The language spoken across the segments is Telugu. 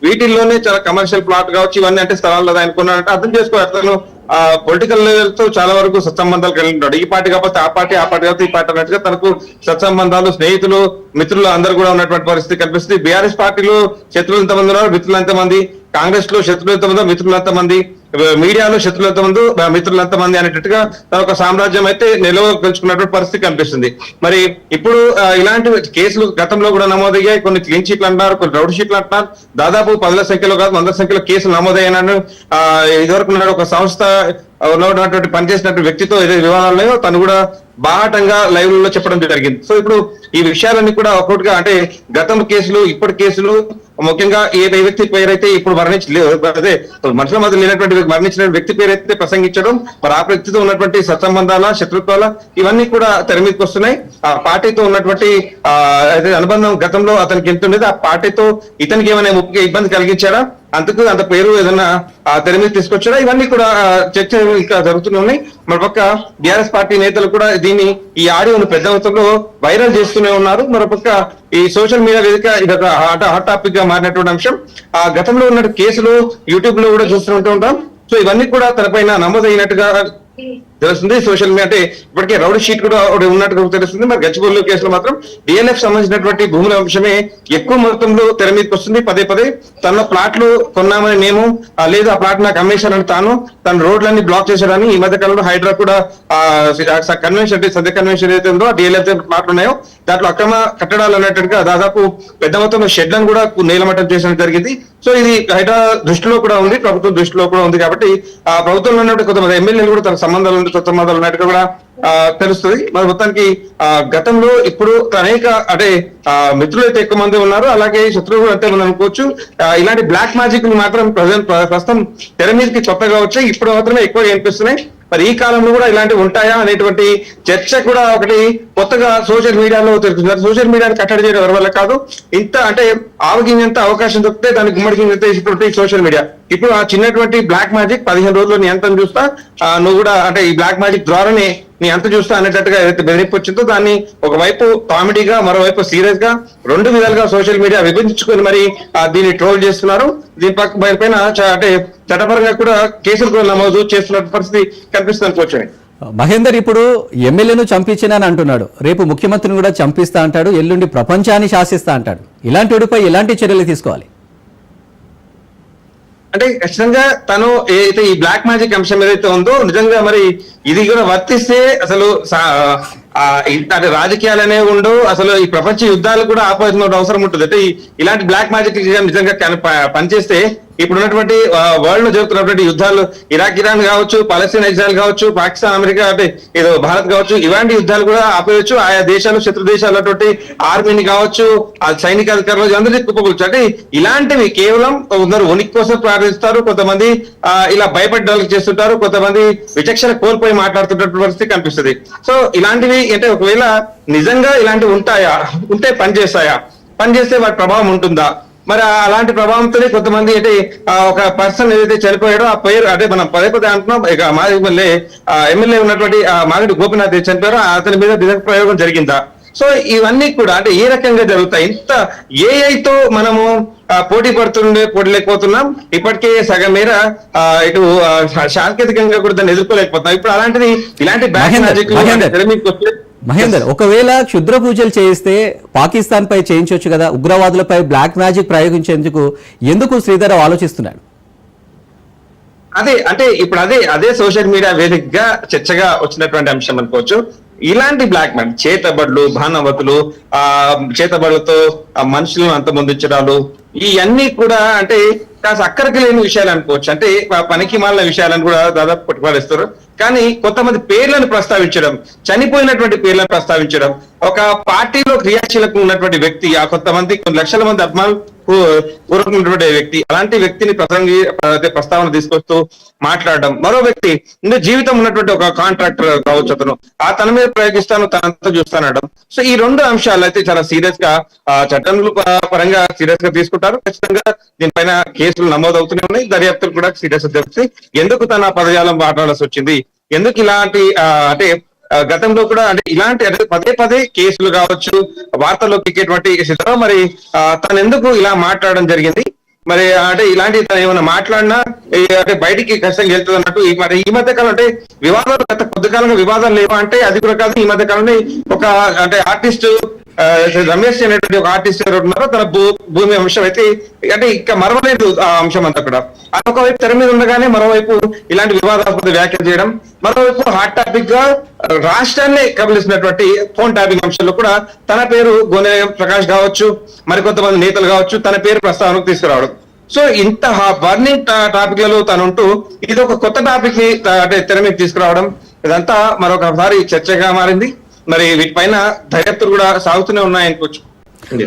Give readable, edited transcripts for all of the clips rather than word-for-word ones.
వీటిల్లోనే చాలా కమర్షియల్ ప్లాట్ కావచ్చు, ఇవన్నీ అంటే స్థలాల్లో ఆయన కొన్నాడంటే అర్థం చేసుకోవాలి. అతను పొలిటికల్ లెవెల్ తో చాలా వరకు సత్సంబంధాలు కలిగి ఉంటాడు. ఈ పార్టీ కాకపోతే ఆ పార్టీ, ఆ పార్టీ కాకపోతే ఈ పార్టీ అన్నట్టుగా తనకు సత్సంబంధాలు, స్నేహితులు, మిత్రులు అందరూ కూడా ఉన్నటువంటి పరిస్థితి కనిపిస్తుంది. బీఆర్ఎస్ పార్టీలో శత్రువులు ఎంతమంది ఉన్నారు, మిత్రులు ఎంతమంది, కాంగ్రెస్ లో శత్రువులు ఎంతమంది, మిత్రులు ఎంతమంది, మీడియాలో శత్రులు ఎంతమంది, మిత్రులు ఎంతమంది అనేటట్టుగా తన ఒక సామ్రాజ్యం అయితే నిలవగలుచుకున్నటువంటి పరిస్థితి కనిపిస్తుంది. మరి ఇప్పుడు ఇలాంటి కేసులు గతంలో కూడా నమోదయ్యాయి. కొన్ని క్లీన్ షీట్లు అంటున్నారు, కొన్ని రౌడ్ షీట్లు అంటున్నారు. దాదాపు 10ల సంఖ్యలో కాదు 100ల సంఖ్యలో కేసులు నమోదయ్యాను. ఇదివరకు ఒక సంస్థ ఉన్నటువంటి పనిచేసినటువంటి వ్యక్తితో ఏదైతే వివాదాలు ఉన్నాయో తను కూడా బాహటంగా లైవ్ లో చెప్పడం జరిగింది. సో ఇప్పుడు ఈ విషయాలన్నీ కూడా ఒక్కొక్కటిగా అంటే గతం కేసులు, ఇప్పటి కేసులు, ముఖ్యంగా ఏ వ్యక్తి పేరైతే ఇప్పుడు అదే మనుషుల మధ్య లేనటువంటి మరణించిన వ్యక్తి పేరైతే ప్రసంగించడం, మరి ఆ వ్యక్తితో ఉన్నటువంటి సత్సంబంధాల, శత్రుత్వాల, ఇవన్నీ కూడా తెర మీదకి వస్తున్నాయి. ఆ పార్టీతో ఉన్నటువంటి అనుబంధం గతంలో అతనికి ఎంత ఉండేది, ఆ పార్టీతో ఇతనికి ఏమైనా ఇబ్బంది కలిగించాడా, అంతకు అంత పేరు ఏదన్నా తెర మీద తీసుకొచ్చారా, ఇవన్నీ కూడా చర్చ ఇంకా జరుగుతూనే ఉన్నాయి. మరోపక్క బీఆర్ఎస్ పార్టీ నేతలు కూడా దీన్ని ఈ ఆడియోను పెద్ద మొత్తంలో వైరల్ చేస్తూనే ఉన్నారు. మరోపక్క ఈ సోషల్ మీడియా వేదిక ఇది ఒక హాట్ టాపిక్ గా మారినటువంటి అంశం. ఆ గతంలో ఉన్న కేసులు యూట్యూబ్ లో కూడా చూస్తూ ఉంటాం. సో ఇవన్నీ కూడా తనపైన నమోదైనట్టుగా తెలుస్తుంది. సోషల్ మీడియా అంటే ఇప్పటికే రౌడీ షీట్ కూడా ఉన్నట్టుగా తెలుస్తుంది. మరి గచ్చిబౌలి కేసులో మాత్రం డిఎల్ఎఫ్ సంబంధించినటువంటి భూముల అంశమే ఎక్కువ మొత్తంలో తెర మీదకి వస్తుంది. పదే పదే తన ప్లాట్లు కొన్నామని మేము, లేదు ఆ ప్లాట్ నాకు అమ్మేశానని తన రోడ్లన్నీ బ్లాక్ చేశారని ఈ మధ్య కాలంలో హైడ్రా కూడా కన్వెన్షన్ సద్య కన్వెన్షన్ ఏదైతే ఉందో డిఎల్ఎఫ్ ప్లాట్లు ఉన్నాయో దాంట్లో అక్రమ కట్టడాలు అన్నట్టుగా దాదాపు పెద్ద మొత్తంలో షెడ్లను కూడా నేలమట్టం చేయడం జరిగింది. సో ఇది హైడ్రా దృష్టిలో కూడా ఉంది, ప్రభుత్వం దృష్టిలో కూడా ఉంది. కాబట్టి ఆ ప్రభుత్వంలో ఉన్నటువంటి కొంతమంది ఎమ్మెల్యేలు కూడా తన సంబంధాలు సత్సంబంధాలు ఉన్నట్టుగా కూడా తెలుస్తుంది. మరి మొత్తానికి గతంలో ఇప్పుడు అనేక అంటే మిత్రులు అయితే ఎక్కువ మంది ఉన్నారు, అలాగే శత్రువులు కూడా అంతే మంది అనుకోవచ్చు. ఇలాంటి బ్లాక్ మ్యాజిక్ మాత్రం ప్రస్తుతం తెర మీదకి కొత్తగా వచ్చాయి, ఇప్పుడు మాత్రమే ఎక్కువగా కనిపిస్తున్నాయి. మరి ఈ కాలంలో కూడా ఇలాంటివి ఉంటాయా అనేటువంటి చర్చ కూడా ఒకటి కొత్తగా సోషల్ మీడియాలో తెలుస్తుంది. సోషల్ మీడియాని కట్టడి చేయడం ఎవరి వల్ల కాదు. ఇంత అంటే ఆవగింజంత అవకాశం దొరికితే దానికి గుమ్మడికి ఇటువంటి సోషల్ మీడియా. ఇప్పుడు ఆ చిన్నటువంటి బ్లాక్ మ్యాజిక్ 15 రోజుల్లో నీ అంతం చూస్తా, నువ్వు కూడా అంటే ఈ బ్లాక్ మ్యాజిక్ ద్వారానే నీ అంత చూస్తా అనేటట్టుగా ఏదైతే బెదిరింపు వచ్చిందో దాన్ని ఒకవైపు కామెడీగా, మరోవైపు సీరియస్ గా, రెండు విధాలుగా సోషల్ మీడియా విభజించుకొని మరి దీన్ని ట్రోల్ చేస్తున్నారు. దీని పైన అంటే చట్టపరంగా కూడా కేసులు కూడా నమోదు చేస్తున్న పరిస్థితి కనిపిస్తుంది అనుకోవచ్చు. మహేందర్ ఇప్పుడు ఎమ్మెల్యేను చంపించినని అంటున్నాడు, రేపు ముఖ్యమంత్రిని కూడా చంపిస్తా అంటాడు, ఎల్లుండి ప్రపంచాన్ని శాసిస్తా అంటాడు. ఇలాంటి వాడిపై ఎలాంటి చర్యలు తీసుకోవాలి? అంటే ఖచ్చితంగా తను ఏదైతే ఈ బ్లాక్ మ్యాజిక్ అంశం ఏదైతే ఉందో నిజంగా మరి ఇది కూడా వర్తిస్తే అసలు అంటే రాజకీయాలు అనేవి ఉండవు, అసలు ఈ ప్రపంచ యుద్ధాలు కూడా ఆపాల్సిన అవసరం ఉంటుంది. అంటే ఇలాంటి బ్లాక్ మ్యాజిక్ నిజంగా పనిచేస్తే ఇప్పుడు ఉన్నటువంటి వరల్డ్ లో జరుగుతున్నటువంటి యుద్ధాలు, ఇరాన్ కావచ్చు, పాలస్తీన్ ఇజ్రాయెల్ కావచ్చు, పాకిస్తాన్ అమెరికా అంటే ఏదో భారత్ కావచ్చు, ఇలాంటి యుద్ధాలు కూడా ఆపేయచ్చు. ఆయా దేశాలు, శత్రు దేశాలటువంటి ఆర్మీని కావచ్చు, ఆ సైనిక అధికారులు అందరినీ కుప్పకూర్చు. అంటే ఇలాంటివి కేవలం కొందరు ఉనికి కోసం ప్రార్థిస్తారు, కొంతమంది ఇలా భయపడ్డానికి చేస్తుంటారు, కొంతమంది విచక్షణ కోల్పోయి మాట్లాడుతున్నటువంటి పరిస్థితి కనిపిస్తుంది. సో ఇలాంటివి అంటే ఒకవేళ నిజంగా ఇలాంటివి ఉంటాయా, ఉంటే పనిచేస్తే వాటి ప్రభావం ఉంటుందా? మరి అలాంటి ప్రభావంతోనే కొంతమంది అంటే ఒక పర్సన్ ఏదైతే చనిపోయాడో ఆ పేరు అంటే మనం పదే అంటున్నాం, ఇక మాజీ ఎమ్మెల్యే ఉన్నటువంటి మాగంటి గోపీనాథ్ చనిపోయారో అతని మీద విధ ప్రయోగం జరిగిందా? సో ఇవన్నీ కూడా అంటే ఏ రకంగా జరుగుతాయి? ఇంత ఏఐతో మనము పోటీ లేకపోతున్నాం, ఇప్పటికే సగం మేర ఇటు సాంకేతికంగా కూడా దాన్ని ఎదుర్కోలేకపోతున్నాం. ఇప్పుడు అలాంటిది ఇలాంటి బ్యాక్ మ్యాజిక్ మహేందర్, ఒకవేళ క్షుద్ర పూజలు చేయిస్తే పాకిస్తాన్ పై చేయించవచ్చు కదా, ఉగ్రవాదులపై బ్లాక్ మ్యాజిక్ ప్రయోగించేందుకు ఎందుకు శ్రీధర్ ఆలోచిస్తున్నాడు? అదే అంటే ఇప్పుడు అదే సోషల్ మీడియా వేదికగా చర్చగా వచ్చినటువంటి అంశం అనుకోవచ్చు. ఇలాంటి బ్లాక్ మ్యాన్ చేతబడులు, భానవతులు, చేతబడులతో మనుషులను అంతమొందించడాలు, ఇవన్నీ కూడా అంటే కాస్త అక్కడికి లేని విషయాలు అనుకోవచ్చు. అంటే పనికి మాలిన విషయాలను కూడా దాదాపు పట్టుబడేస్తారు. కానీ కొంతమంది పేర్లను ప్రస్తావించడం, చనిపోయినటువంటి పేర్లను ప్రస్తావించడం, ఒక పార్టీలో క్రియాశీలకు ఉన్నటువంటి వ్యక్తి, ఆ కొంతమంది కొన్ని లక్షల మంది అభిమానులు కోరుకున్నటువంటి వ్యక్తి, అలాంటి వ్యక్తిని ప్రస్తావన తీసుకొస్తూ మాట్లాడడం, మరో వ్యక్తి ఇంకా జీవితం ఉన్నటువంటి ఒక కాంట్రాక్టర్ కావచ్చు, అతను తన మీద ప్రయోగిస్తాను, తనంతా చూస్తానడం. సో ఈ రెండు అంశాలు అయితే చాలా సీరియస్ గా చట్టంలో పరంగా సీరియస్ గా తీసుకుంటారు. ఖచ్చితంగా దీనిపైన కేసులు నమోదవుతూనే ఉన్నాయి, దర్యాప్తులు కూడా సీరియస్ గా జరుగుతాయి. ఎందుకు తన పదజాలం మాట్లాడాల్సి వచ్చింది, ఎందుకు ఇలాంటి అంటే గతంలో కూడా అంటే ఇలాంటి అంటే పదే కేసులు కావచ్చు, వార్తల్లోకి ఎక్కేటువంటి మరి తను ఎందుకు ఇలా మాట్లాడడం జరిగింది, మరి అంటే ఇలాంటి తను ఏమైనా మాట్లాడినా అంటే బయటికి ఖచ్చితంగా వెళ్తుంది అన్నట్టు మరి ఈ మధ్య కాలం అంటే వివాదాలు గత కొద్ది కాలంగా వివాదాలు లేవా అంటే అది కూడా కాదు. ఈ మధ్య కాలంలో ఒక అంటే ఆర్టిస్ట్ రమేష్ అనేటువంటి ఒక ఆర్టిస్ట్ ఎవరు ఉన్నారో తన భూమి అంశం అయితే అంటే ఇంకా మరవలేదు ఆ అంశం అంతా కూడా. ఒకవైపు తెర మీద ఉండగానే మరోవైపు ఇలాంటి వివాదాస్పద వ్యాఖ్యలు చేయడం, మరోవైపు హాట్ టాపిక్ గా రాష్ట్రాన్ని కబలిసినటువంటి ఫోన్ ట్యాపింగ్ అంశంలో కూడా తన పేరు గోనె ప్రకాష్ కావచ్చు, మరికొంతమంది నేతలు కావచ్చు తన పేరు ప్రస్తావనకు తీసుకురావడం. సో ఇంత బర్నింగ్ టాపిక్లలో తనుంటూ ఇది ఒక కొత్త టాపిక్ ని అంటే తెర మీద తీసుకురావడం ఇదంతా మరొకసారి చర్చగా మారింది. మరి వీటిపైన దర్యాప్తులు కూడా సాగుతూనే ఉన్నాయనుకోవచ్చు.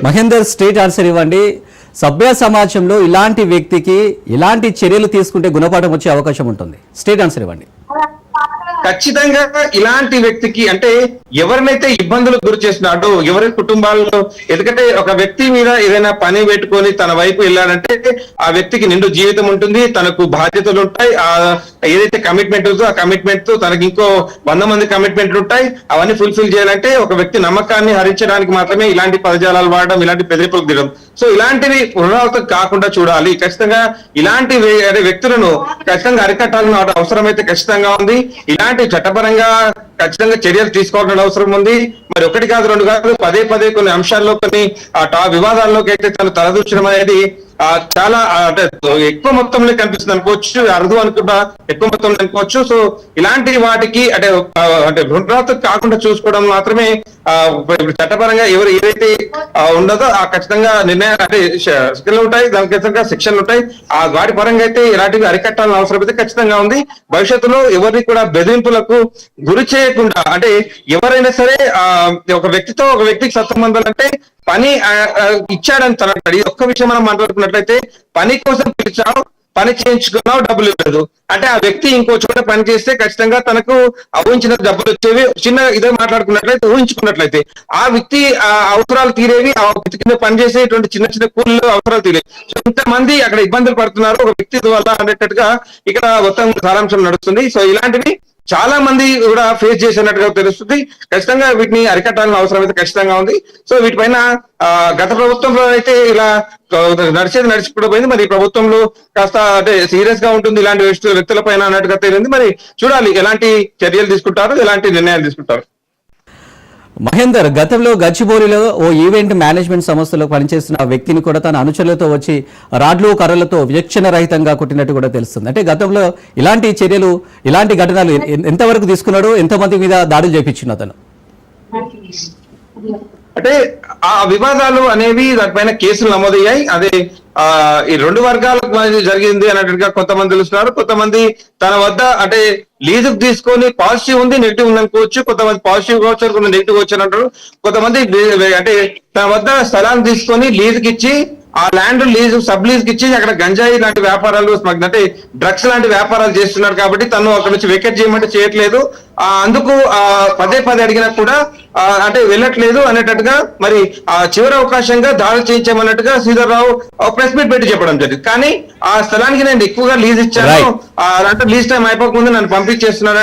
మహేందర్, స్ట్రేట్ ఆన్సర్ ఇవ్వండి. సభ్య సమాజంలో ఇలాంటి వ్యక్తికి ఇలాంటి చర్యలు తీసుకుంటే గుణపాఠం వచ్చే అవకాశం ఉంటుంది. స్ట్రేట్ ఆన్సర్ ఇవ్వండి. ఖచ్చితంగా ఇలాంటి వ్యక్తికి అంటే ఎవరినైతే ఇబ్బందులకు గురి చేస్తున్నాడో ఎవరి కుటుంబాల్లో, ఎందుకంటే ఒక వ్యక్తి మీద ఏదైనా పని పెట్టుకొని తన వైపు వెళ్ళాడంటే ఆ వ్యక్తికి నిండు జీవితం ఉంటుంది, తనకు బాధ్యతలు ఉంటాయి. ఆ ఏదైతే కమిట్మెంట్ ఉందో ఆ కమిట్మెంట్ తో తనకి ఇంకో 100 మంది కమిట్మెంట్లు ఉంటాయి. అవన్నీ ఫుల్ఫిల్ చేయాలంటే ఒక వ్యక్తి నమ్మకాన్ని హరించడానికి మాత్రమే ఇలాంటి పదజాలాలు వాడడం, ఇలాంటి బెదిరింపులకు దిగడం. సో ఇలాంటివి పునరావృతం కాకుండా చూడాలి. ఖచ్చితంగా ఇలాంటి వ్యక్తులను ఖచ్చితంగా అరికట్టాల్సిన అవసరం అయితే ఖచ్చితంగా ఉంది. ఇలాంటి చట్టపరంగా ఖచ్చితంగా చర్యలు తీసుకోవాల్సిన అవసరం ఉంది. మరి ఒకటి కాదు రెండు కాదు పదే పదే కొన్ని అంశాల్లో కొన్ని వివాదాల్లోకి అయితే తను తలదూర్చడం అనేది చాలా అంటే ఎక్కువ మొత్తంలో కనిపిస్తుంది అనుకోవచ్చు, అరుదు అనుకుంటా ఎక్కువ మొత్తంలో అనుకోవచ్చు. సో ఇలాంటి వాటికి అంటే పునరావృతం కాకుండా చూసుకోవడం మాత్రమే ఇప్పుడు చట్టపరంగా ఎవరు ఏదైతే ఉండదో ఆ ఖచ్చితంగా నిర్ణయాలు అంటే శిక్షలు ఉంటాయి, దానికి ఖచ్చితంగా శిక్షలు ఉంటాయి. ఆ వాటి పరంగా అయితే ఇలాంటివి అరికట్టాలని అవసరం అయితే ఖచ్చితంగా ఉంది. భవిష్యత్తులో ఎవరిని కూడా బెదిరింపులకు గురి చేయకుండా అంటే ఎవరైనా సరే ఒక వ్యక్తితో ఒక వ్యక్తికి సత్సంబంధాలు అంటే పని ఇచ్చాడని తనటాడు. ఈ ఒక్క విషయం మనం మాట్లాడుకున్నట్లయితే పని కోసం పిలిచావు, పని చేయించుకున్నావు, డబ్బులు ఇవ్వలేదు అంటే ఆ వ్యక్తి ఇంకో చోట పని చేస్తే ఖచ్చితంగా తనకు ఊహించిన డబ్బులు వచ్చేవి. చిన్న ఇదే మాట్లాడుకున్నట్లయితే ఊహించుకున్నట్లయితే ఆ వ్యక్తి అవసరాలు తీరేవి, ఆ వ్యక్తి కింద పనిచేసేటువంటి చిన్న చిన్న కూలీలు అవసరాలు తీరేవి. సో ఇంతమంది అక్కడ ఇబ్బందులు పడుతున్నారు ఒక వ్యక్తి వల్ల అనేటట్టుగా ఇక్కడ మొత్తం సారాంశం నడుస్తుంది. సో ఇలాంటివి చాలా మంది కూడా ఫేస్ చేసినట్టుగా తెలుస్తుంది. ఖచ్చితంగా వీటిని అరికట్టాల్సిన అవసరం అయితే ఖచ్చితంగా ఉంది. సో వీటిపైన గత ప్రభుత్వంలో అయితే ఇలా నడిచిపోయి పోయింది. మరి ప్రభుత్వంలో కాస్త అంటే సీరియస్ గా ఉంటుంది ఇలాంటి వ్యక్తుల పైన అన్నట్టుగా తెలియదు. మరి చూడాలి ఎలాంటి చర్యలు తీసుకుంటారు, ఎలాంటి నిర్ణయాలు తీసుకుంటారు. మహేందర్, గతంలో గచ్చిబౌలిలో ఓ ఈవెంట్ మేనేజ్మెంట్ సంస్థలో పనిచేస్తున్న వ్యక్తిని కూడా తన అనుచరులతో వచ్చి రాడ్లు కర్రలతో విచక్షణ రహితంగా కొట్టినట్టు కూడా తెలుస్తుంది. అంటే గతంలో ఇలాంటి చర్యలు ఇలాంటి ఘటనలు ఎంతవరకు తీసుకున్నాడు, ఎంతమంది మీద దాడులు చేపించిండు అతను? అంటే ఆ వివాదాలు అనేవి దానిపైన కేసులు నమోదయ్యాయి. అదే ఈ రెండు వర్గాలకు జరిగింది అన్నట్టుగా కొంతమంది తెలుస్తున్నారు. కొంతమంది తన వద్ద అంటే లీజుకు తీసుకొని పాజిటివ్ ఉంది నెగిటివ్ ఉంది అనుకోవచ్చు, కొంతమంది పాజిటివ్ కావచ్చు, కొంత నెగిటివ్ వచ్చు అంటారు. కొంతమంది అంటే తన వద్ద స్థలాన్ని తీసుకొని లీజుకి ఇచ్చి ఆ ల్యాండ్ లీజు సబ్ లీజ్ కి ఇచ్చి అక్కడ గంజాయి లాంటి వ్యాపారాలు అంటే డ్రగ్స్ లాంటి వ్యాపారాలు చేస్తున్నారు కాబట్టి తను అక్కడ నుంచి వెకెట్ చేయమంటే చేయట్లేదు. అందుకు పదే పదే అడిగినా కూడా అంటే వెళ్ళట్లేదు అనేటట్టుగా మరి చివరి అవకాశంగా దాడులు చేయించామన్నట్టుగా శ్రీధర్రావు ప్రెస్ మీట్ పెట్టి చెప్పడం జరిగింది. కానీ ఆ స్థలానికి నేను ఎక్కువగా లీజ్ ఇచ్చాను అంటే లీజ్ టైం అయిపోకముందు నన్ను పంపించేస్తున్నాను